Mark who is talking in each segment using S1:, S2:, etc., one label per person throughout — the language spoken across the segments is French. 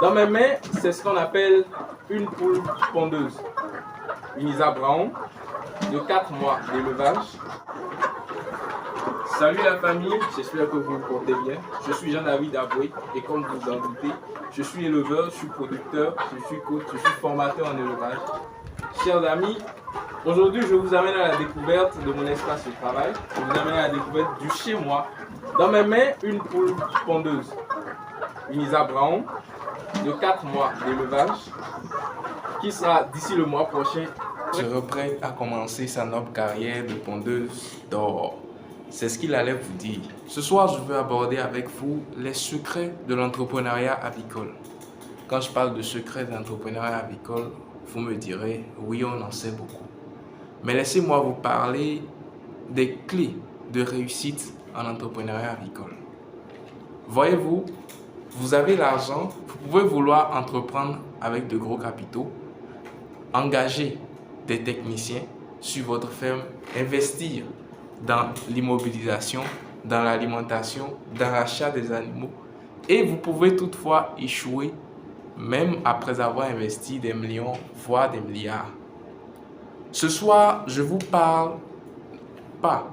S1: Dans mes mains, c'est ce qu'on appelle une poule pondeuse. Une Isa Brown de 4 mois d'élevage. Salut la famille, j'espère que vous vous portez bien. Je suis Jean-David Aboué et comme vous vous en doutez, je suis éleveur, je suis producteur, je suis coach, je suis formateur en élevage. Chers amis, aujourd'hui je vous amène à la découverte de mon espace de travail. Je vous amène à la découverte du chez moi. Dans mes mains, une poule pondeuse. Une Isa Brown de 4 mois d'élevage qui sera d'ici le mois prochain
S2: se prête à commencer sa noble carrière de pondeuse d'or. C'est ce qu'il allait vous dire. Ce soir, je veux aborder avec vous les secrets de l'entrepreneuriat avicole. Quand je parle de secrets de l'entrepreneuriat avicole, vous me direz, oui, on en sait beaucoup. Mais laissez-moi vous parler des clés de réussite en entrepreneuriat avicole. Voyez-vous, vous avez l'argent, vous pouvez vouloir entreprendre avec de gros capitaux, engager des techniciens sur votre ferme, investir dans l'immobilisation, dans l'alimentation, dans l'achat des animaux. Et vous pouvez toutefois échouer même après avoir investi des millions, voire des milliards. Ce soir, je vous parle pas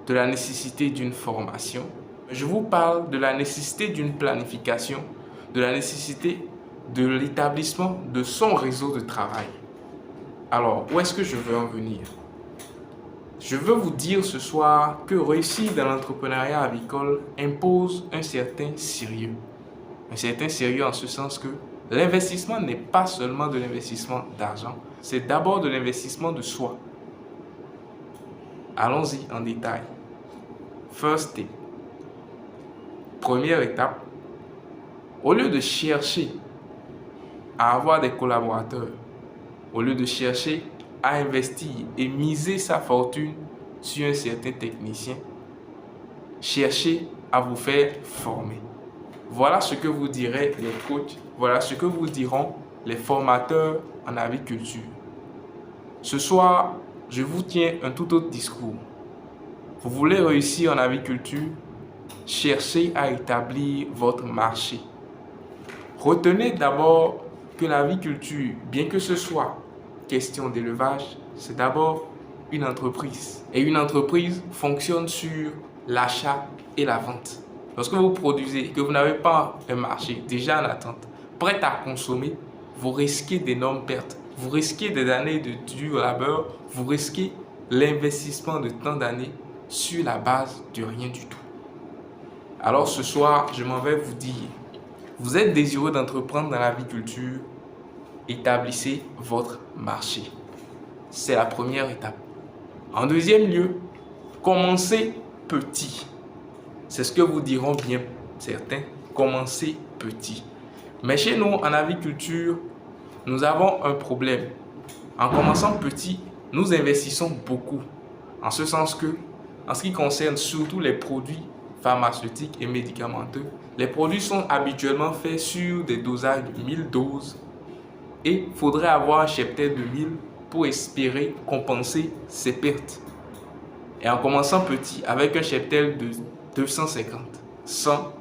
S2: de la nécessité d'une formation, je vous parle de la nécessité d'une planification, de la nécessité de l'établissement de son réseau de travail. Alors, où est-ce que je veux en venir? Je veux vous dire ce soir que réussir dans l'entrepreneuriat avicole impose un certain sérieux. Un certain sérieux en ce sens que l'investissement n'est pas seulement de l'investissement d'argent, c'est d'abord de l'investissement de soi. Allons-y en détail. First step. Première étape, au lieu de chercher à avoir des collaborateurs, au lieu de chercher à investir et miser sa fortune sur un certain technicien, cherchez à vous faire former. Voilà ce que vous diraient les coachs, voilà ce que vous diront les formateurs en aviculture. Ce soir, je vous tiens un tout autre discours. Vous voulez réussir en aviculture? Cherchez à établir votre marché. Retenez d'abord que l'aviculture, bien que ce soit question d'élevage, c'est d'abord une entreprise. Et une entreprise fonctionne sur l'achat et la vente. Lorsque vous produisez et que vous n'avez pas un marché déjà en attente, prêt à consommer, vous risquez d'énormes pertes. Vous risquez des années de dur labeur, vous risquez l'investissement de tant d'années sur la base de rien du tout. Alors ce soir, je m'en vais vous dire, vous êtes désireux d'entreprendre dans l'aviculture, établissez votre marché. C'est la première étape. En deuxième lieu, commencez petit. C'est ce que vous diront bien certains, commencez petit. Mais chez nous, en aviculture, nous avons un problème. En commençant petit, nous investissons beaucoup. En ce sens que, en ce qui concerne surtout les produits pharmaceutiques et médicamenteux, les produits sont habituellement faits sur des dosages de 1000 doses et il faudrait avoir un cheptel de 1000 pour espérer compenser ces pertes. Et en commençant petit, avec un cheptel de 250, 100,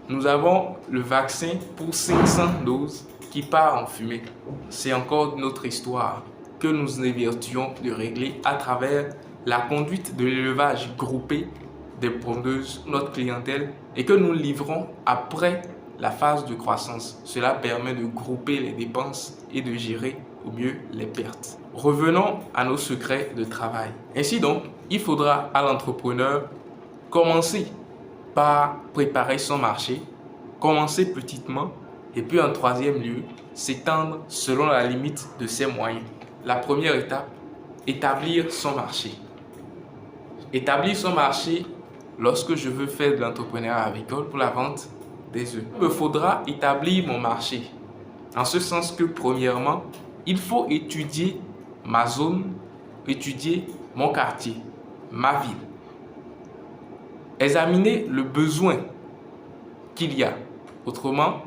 S2: nous avons le vaccin pour 500 doses qui part en fumée. C'est encore notre histoire que nous évertuons de régler à travers la conduite de l'élevage groupé des pondeuses, notre clientèle, et que nous livrons après la phase de croissance. Cela permet de grouper les dépenses et de gérer au mieux les pertes. Revenons à nos secrets de travail. Ainsi donc, il faudra à l'entrepreneur commencer par préparer son marché, commencer petitement, et puis en troisième lieu, s'étendre selon la limite de ses moyens. La première étape, établir son marché. Établir son marché lorsque je veux faire de l'entrepreneuriat avicole pour la vente des œufs. Il me faudra établir mon marché. En ce sens que, premièrement, il faut étudier ma zone, étudier mon quartier, ma ville. Examiner le besoin qu'il y a. Autrement,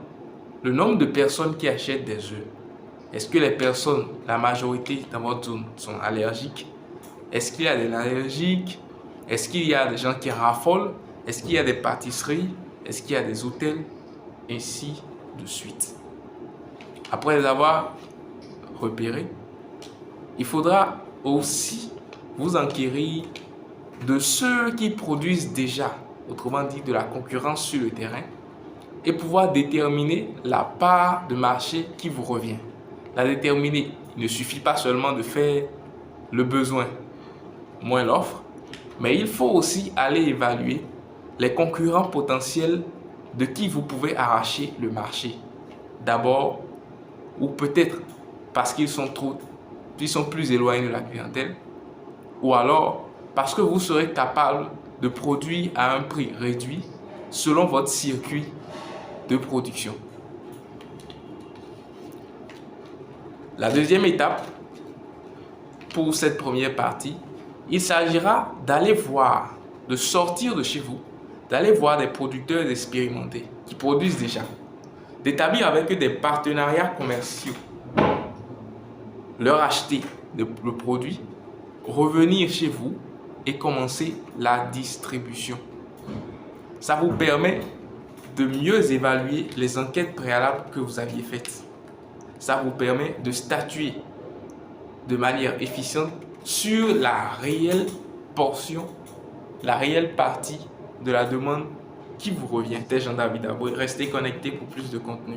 S2: le nombre de personnes qui achètent des œufs. Est-ce que les personnes, la majorité dans votre zone, sont allergiques? Est-ce qu'il y a des allergiques? Est-ce qu'il y a des gens qui raffolent? Est-ce qu'il y a des pâtisseries? Est-ce qu'il y a des hôtels? Ainsi de suite. Après les avoir repérés, il faudra aussi vous enquérir de ceux qui produisent déjà, autrement dit de la concurrence sur le terrain, et pouvoir déterminer la part de marché qui vous revient. La déterminer, il ne suffit pas seulement de faire le besoin moins l'offre, mais il faut aussi aller évaluer les concurrents potentiels de qui vous pouvez arracher le marché. D'abord, ou peut-être parce qu'ils sont plus éloignés de la clientèle, ou alors parce que vous serez capable de produire à un prix réduit selon votre circuit de production. La deuxième étape pour cette première partie, il s'agira d'aller voir, de sortir de chez vous, d'aller voir des producteurs expérimentés qui produisent déjà, d'établir avec eux des partenariats commerciaux, leur acheter le produit, revenir chez vous et commencer la distribution. Ça vous permet de mieux évaluer les enquêtes préalables que vous aviez faites. Ça vous permet de statuer de manière efficiente sur la réelle portion, la réelle partie de la demande qui vous revient. C'était Jean-David Aboué. Restez connectés pour plus de contenu.